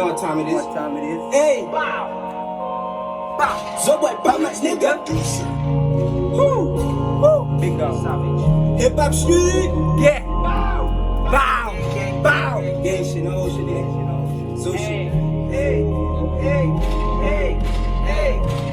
what time it is. What time it is? Hey! Bow! Bow! So boy, bow much nigga. Woo! Woo! Big dog. Savage. Hip hop street! Yeah. Bow! Bow. Bow! Gang shit, no shit, gang. So shit. Hey! Hey! Hey! Hey!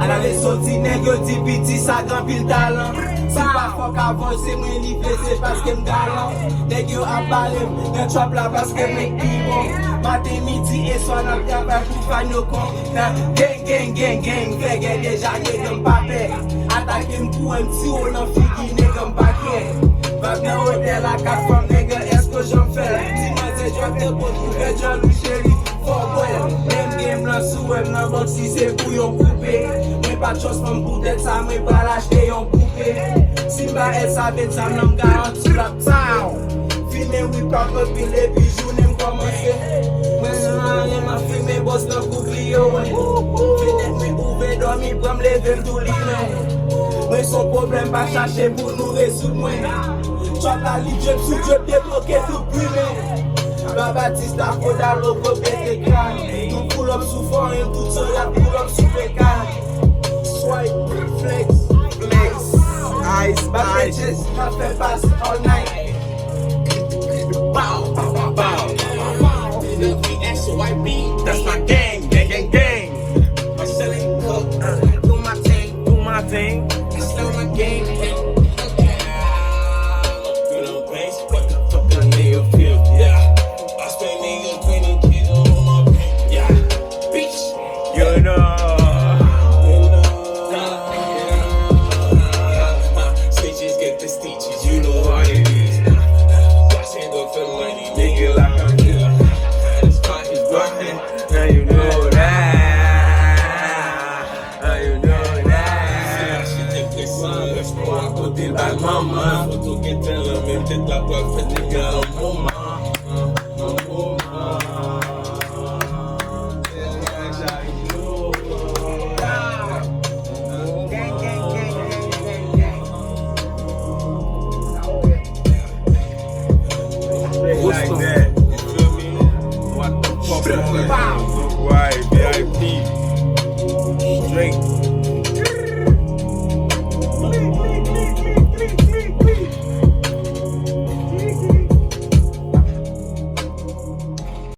A la le sorti nèg yo di piti sa gran pile talent. Si pa fok avon se mwen livre se paske m galant. Nèg yo ap balem, nan trap la paske mwen bon. Matin, midi et soir nan travay pou fay nou kon. Gang, gang, gang, gang, fè gen deja nèg m pa pe. Atake m pou m ti ou nan figi nèg m pa ke. Vak nan hotel a 4 fam nèg esko j'en fè. Ti man se jok te pot pou fè jan ou chéri. Fuck well, même game là sous web nan box si c'est pour yon coupé. Mwen pas de chance pour m'boudet ça, mwen pas l'acheter yon coupé. Si m'a elle savait ça, m'n'am garanti la town. Filme oui pas copie les bijoux n'aime commencer. Mwen rien m'a filmé boss dans Googlio. Fenêtre mwen ouvert dormi pour m'lever tout l'hiver. Mwen son problème pas chercher pour nous résoudre mwen. Chop la lit je sous je débloqué tout primé. La Batista foda logo pete crâne. Nous pull up sous foreign, tout seul la pull up sous pécan. Swipe, flex, ice, bitches, café pass all night. Bow, bow, bow. SYB. That's my gang, gang, gang, gang. I'm selling coke, do my thing, Do my thing. I slow my game. You know. Stitches get the stitches, you know what it is. Watching go for money, nigga like I'm killer. This spot is rocking, Now you know that. Now you know that. à côté de la maman. Faut tout que t'aimes, même peut-être la preuve, fait des gars en moment.